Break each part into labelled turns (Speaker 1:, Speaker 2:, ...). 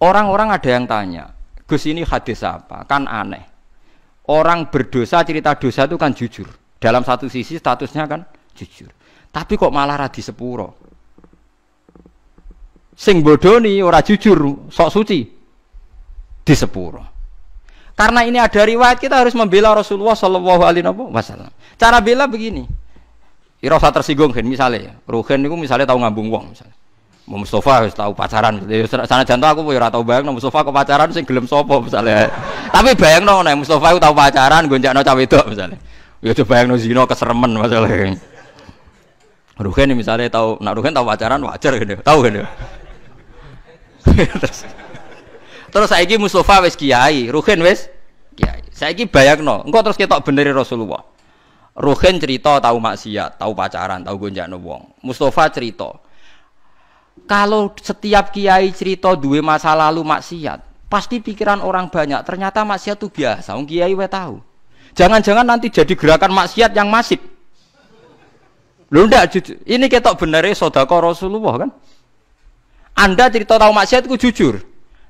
Speaker 1: Orang-orang ada yang tanya, Gus ini hadis apa? Kan aneh. Orang berdosa cerita dosa itu kan jujur. Dalam satu sisi statusnya kan jujur. Tapi kok malah radi sepuro. Sing bodoni ora jujur, sok suci di sepuro. Karena ini ada riwayat, kita harus membela Rasulullah Shallallahu Alaihi Wasallam. Cara bela begini. Ira usah tersinggung kan misalnya. Ruhin itu misalnya tahu ngambung wong misalnya. Mustafa harus tahu pacaran. Sana jantung aku ya tahu bayang Mustafa ke pacaran sing gelem sapa misalnya. Tapi bayang nek Mustafa tahu pacaran gonjakno cah wedok misalnya. Ya coba bayangno zina keseremen masalah. Ruhin misalnya tahu, nak Ruhin tahu pacaran wajar gitu. Tahu gitu. Terus saiki Mustafa wis kiai, Ruhin wis kiai. Saiki bayangno, engko terus ketok beneri Rasulullah. Ruhin cerita tahu maksiat, tahu pacaran, tahu gonjakno wong. Mustafa cerita kalau setiap kiai cerita duwe masa lalu maksiat, pasti pikiran orang banyak ternyata maksiat itu biasa. Wong kiai wae tahu. Jangan-jangan nanti jadi gerakan maksiat yang masif. Lho ndak, ini ketok benere sedekah Rasulullah kan? Anda cerita tahu maksiat itu jujur.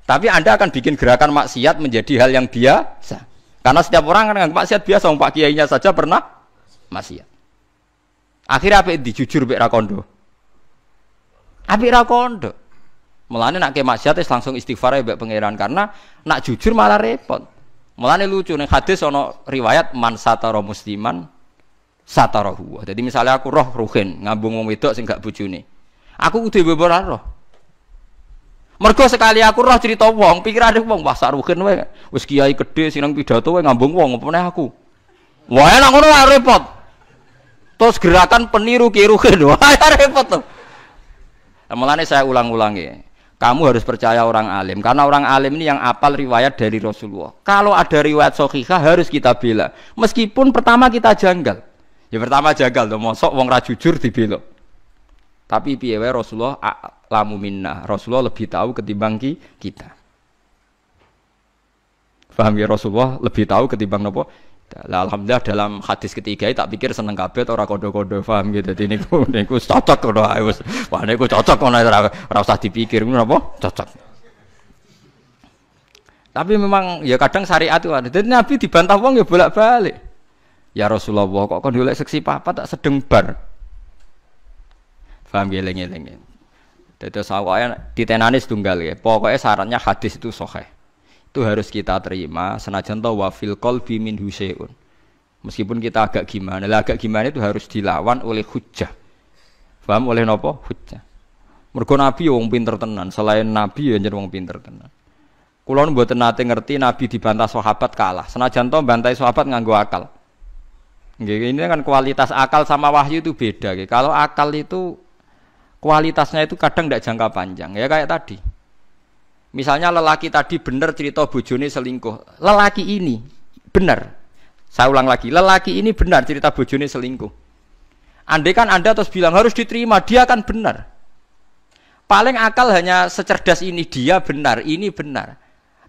Speaker 1: Tapi Anda akan bikin gerakan maksiat menjadi hal yang biasa. Karena setiap orang kan nganggap maksiat biasa, wong Pak Kiainya saja pernah maksiat. Akhirnya apa dijujur mek ra kondo? Apik ra kondo. Mulane nek maksiat wis langsung istighfar mbek pangeran karena nak jujur malah repot. Mulane lucu ning hadis ana riwayat man satara musliman satarahu. Jadi misalnya aku roh Ruhin ngambung wong wedok sing gak bojone. Aku kudu mbebor roh. Mergo sekali aku roh cerita wong, pikirane wong wah sak Ruhin wae wis kiai gedhe sing nang pidato wae ngambung wong apa meneh aku. Wah enak ngono wae repot. Terus gerakan peniru Ki Ruhin. Wah repot tuh. Mulane saya ulang-ulangi, kamu harus percaya orang alim, karena orang alim ini yang apal riwayat dari Rasulullah. Kalau ada riwayat sahihah harus kita bela, meskipun pertama kita janggal. Ya pertama janggal, tuh mosok wong ra jujur dibela. Tapi piye wae Rasulullah a'lamu minna, Rasulullah lebih tahu ketimbang kita. Paham ya, Rasulullah lebih tahu ketimbang napa? Lah alhamdulillah dalam hadis ketiga tak pikir seneng kabeh ora kodo-kodo, paham gitu. Dadi niku cocok ngono ae wis. Wah niku cocok ngono ora usah dipikir ngono apa? Cocok. Tapi memang ya kadang syariat itu ada. Dadi Nabi dibantah wong ya bolak-balik. Ya Rasulullah kok kon golek seksi papat tak sedeng bar. Paham geleng-geleng. Dadi sawaya ditenani setunggal ya. Pokoknya syaratnya hadis itu sahih. Itu harus kita terima senajan ta wa fil qalbi min husyai'un. Meskipun kita agak gimana, agak gimana itu harus dilawan oleh hujjah. Paham oleh napa? Hujjah. Mergo Nabi wong pinter tenan, selain Nabi ya njen wong pinter tenan. Kula mboten nate ngerti Nabi dibantah sahabat kalah. Senajan to bantai sahabat nganggo akal. Nggih, ini kan kualitas akal sama wahyu itu beda. Kalau akal itu kualitasnya itu kadang tidak jangka panjang. Ya kayak tadi. Misalnya lelaki tadi benar cerita bojone selingkuh. Lelaki ini benar. Saya ulang lagi, lelaki ini benar cerita bojone selingkuh. Andai kan Anda terus bilang harus diterima, dia akan benar. Paling akal hanya secerdas ini, dia benar, ini benar.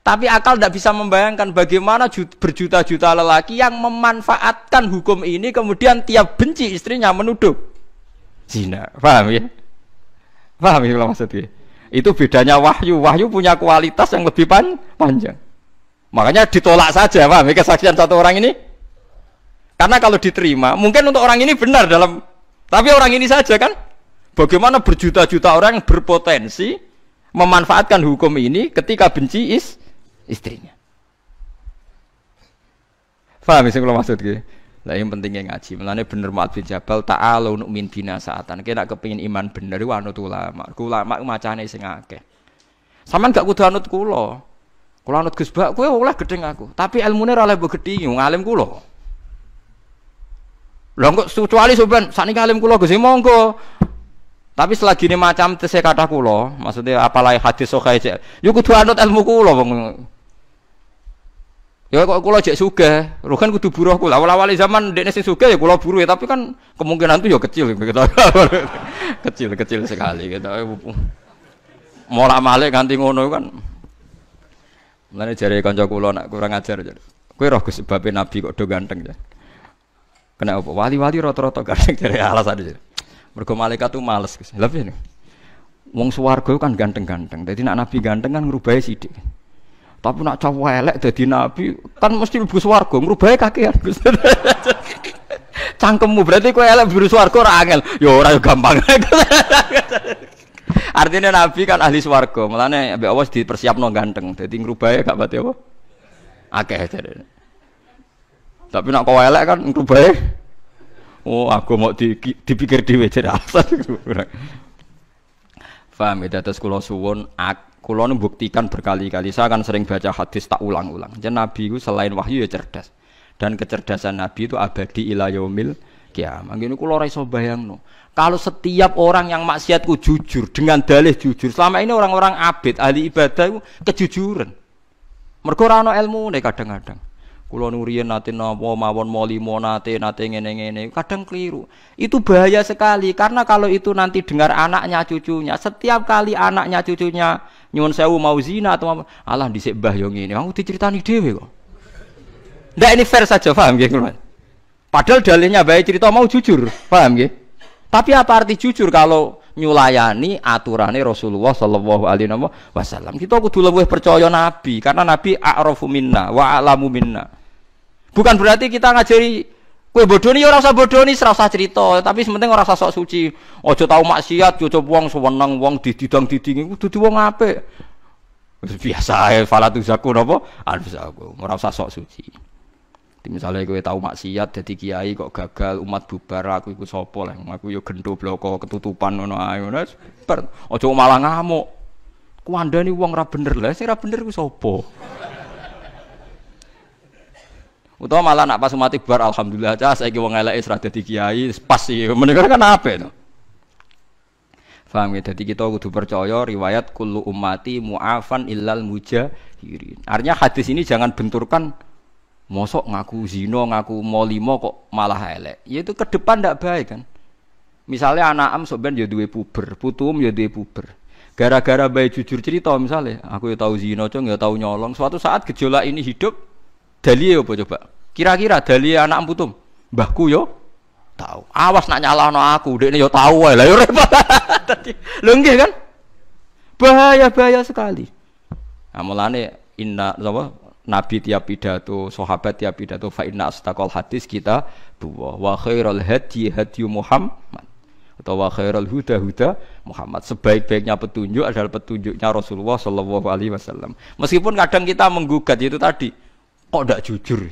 Speaker 1: Tapi akal tidak bisa membayangkan bagaimana berjuta-juta lelaki yang memanfaatkan hukum ini kemudian tiap benci istrinya menuduh zina. Paham ya? Paham ya maksudnya? Itu bedanya wahyu. Wahyu punya kualitas yang lebih panjang. Makanya ditolak saja, paham? Kesaksian satu orang ini. Karena kalau diterima, mungkin untuk orang ini benar dalam, tapi orang ini saja kan. Bagaimana berjuta-juta orang yang berpotensi memanfaatkan hukum ini ketika benci istrinya. Paham sih kalau maksudnya? Lah yang pentingnya ngaji. Mulane bener Mu'adz bin Jabal ta'alu nu'min bina saatan. Kena kepengin iman bener iku anut ulama. Ulama macane sing akeh. Sampeyan gak kudu anut kula. Kula anut Gus Bak, kowe oleh gedeng aku. Tapi ilmune ora oleh mbok gedhi, wong alim kula. Lah kok kecuali sampeyan sakniki alim kula Gus monggo. Tapi selagi ini macam tese kata kula, maksudnya apalagi hadis sahih, yo kudu anut ilmu kula wong. Ya kok kula jek sugih, Ruhin kudu buruh kula. Awal-awal zaman dekne sing sugih ya kula buruh ya, tapi kan kemungkinan itu ya kecil gitu. Kecil sekali gitu. Molak-malik ganti ngono kan. Mulane jare kanca kula nek kurang ajar. Kowe roh Gus sebabe nabi kok do ganteng ya. Kena apa? Wali-wali rata-rata ganteng jare alasane. Mergo malaikat tuh males Gus. Lha piye? Wong swarga kan ganteng-ganteng. Dadi nek nabi ganteng kan ngrubahi sithik. Tapi nak cowok elek dadi nabi kan mesti mlebu swarga, ngrubahi kakean. Cangkemmu berarti kowe elek mlebu swarga ora angel. Ya ora gampang. Artinya nabi kan ahli swarga, mulane ambek Allah dipersiapno ganteng. Dadi ngrubahi gak pati apa? Akeh jare. Tapi nak kowe elek kan ngrubahi. Oh, aku mau dipikir dhewe jare alasan. Paham ya, terus kula suwun, kula buktikan berkali-kali. Saya kan sering baca hadis tak ulang-ulang. Jadi Nabi itu selain wahyu ya cerdas. Dan kecerdasan Nabi itu abadi ila yaumil kiamah. Ngene kula ora iso bayangno. Kalau setiap orang yang maksiatku jujur dengan dalih jujur. Selama ini orang-orang abid, ahli ibadah itu kejujuran. Mergo ora ana ilmune kadang-kadang. Kula nuriyen nate napa mawon molimo nate ngene-ngene kadang keliru. Itu bahaya sekali karena kalau itu nanti dengar anaknya cucunya, setiap kali anaknya cucunya nyuwun sewu mau zina atau alah dhisik mbah yo ngene, aku diceritani dhewe kok. Ndak ini fair saja, paham nggih kula. Padahal dalilnya bae cerita mau jujur, paham nggih? Tapi apa arti jujur kalau nyulayani aturane Rasulullah sallallahu alaihi wasallam? Kita kudu luwih percaya Nabi karena Nabi a'rafu minna wa a'lamu minna. Bukan berarti kita ngajari kowe bodoni ora usah bodoni, ora usah cerita, tapi sementing ora usah sok suci. Aja tau maksiat, aja wong seneng wong dididang-didingi kudu di wong apik. Wis biasa ae falatu zaku napa? Alzaku, ora usah sok suci. Misalnya kowe tau maksiat dadi kiai kok gagal umat bubar, aku iku sapa lah, aku yo gendho bloko ketutupan ngono ae ngono. Aja malah ngamuk. Kuandani wong ra bener lah, sing ra bener ku sapa? Utawa malah nak pas umat bubar alhamdulillah cah saiki wong eleke wis ra dadi kiai, pas iki. Menika kan apik to. Paham ya? Dadi kita kudu percaya riwayat kullu ummati mu'afan illal mujahirin. Artinya hadis ini jangan benturkan mosok ngaku zina, ngaku molimo kok malah elek. Ya itu ke depan ndak baik kan. Misalnya anak am sok ben ya duwe puber, putum ya duwe puber. Gara-gara bae jujur cerita misalnya, aku ya tahu zina, cung ya tahu nyolong. Suatu saat gejolak ini hidup, dalile apa coba? Kira-kira dalile anak putum. Mbahku yo tahu. Awas nak nyalahno aku, dekne yo tahu wae. Lah yo repot. Lho nggih kan? Bahaya sekali. Nah, mulane inna apa? Nabi tiap pidato, sahabat tiap pidato fa inna astaqal hadis kita wa khairul hadi Muhammad atau wa khairul huda Muhammad. Sebaik-baiknya petunjuk adalah petunjuknya Rasulullah sallallahu alaihi wasallam. Meskipun kadang kita menggugat itu tadi, kok ndak jujur?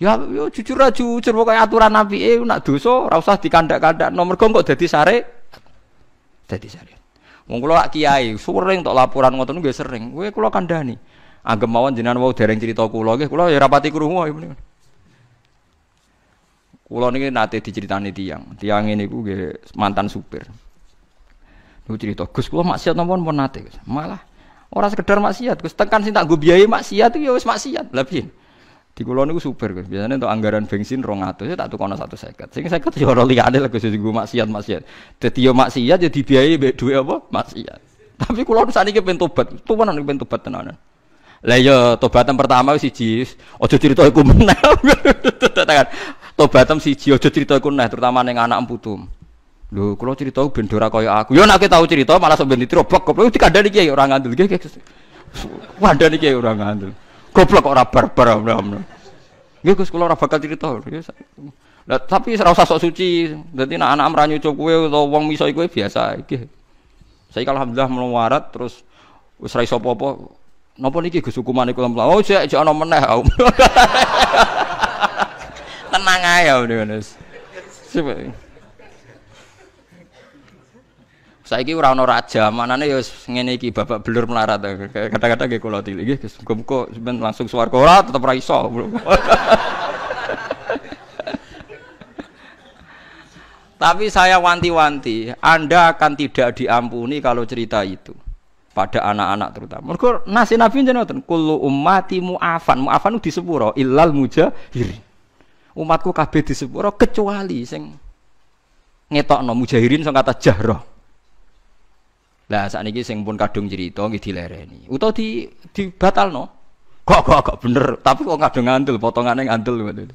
Speaker 1: Ya yo jujur aja jujur pokoke aturan Nabi nak dosa ora usah dikandak-kandak. Nomor kok dadi sare. Dadi sare. Wong kula kiai sering tok laporan ngoten nggih sering. Kowe kula kandhani. Anggap mawon jenengan wau dereng crita kula nggih, kula ya rapati krungu ya menika. Kula niki nate diceritani tiyang ngene iku nggih mantan supir. Niku cerita, Gus kula maksiat napa pun nate, Gus. Malah ora sekedar maksiat, Gus tekan sing tak nggo biayai maksiat ya wis maksiat. Lah piye? Di kula niku supir, Gus. Biasane untuk anggaran bensin 200 ya tak tukono 150. Sing 50 ya ora liyane lho Gus nggo maksiat. Dadi ya maksiat ya dibiayai mbek dhuwit apa? Maksiat. Tapi kula saniki pengen tobat, tuwanan pengen tobat tenanan. Lah ya tobatan pertama wis siji, aja crita iku meneh. Tobatan siji aja crita iku meneh, terutama ning anak putum. Lho, kula crita ben ora kaya aku. Ya nek tau crita malah sok ben ditrobok, goblok dikandani kiai ora ngandel. Nggih, kandani kiai ora ngandel. Goblok kok ora barbar. Nggih Gus, kula ora bakal crita. Lah tapi ora usah sok suci. Dadi nek anak ra nyucuk kowe utawa wong miso kowe biasa iki. Saiki alhamdulillah melawarat terus wis ra iso apa-apa. Napa niki Gus hukumane kula mlaku? Oh, sik ana meneh. Tenang ae ngono. Saiki ora ana raja, manane ya wis ngene iki babak belur melarat. Kadang-kadang nggih kula tilik nggih Gus. Muga-muga sampeyan langsung swarga ora tetep ra iso. Tapi saya wanti-wanti, Anda akan tidak diampuni kalau cerita itu. Pada anak-anak terutama. Mergo nasi Nabi jenengan kullu ummati mu'afan. Mu'afan di sepuro illal mujahirin. Umatku kabeh di sepuro kecuali sing ngetokno mujahirin sing kata jahra. Lah sakniki sing pun kadung cerita nggih dilereni. Utawa dibatalno. Kok bener, tapi kok kadung ngandel potongane ngandel ngoten.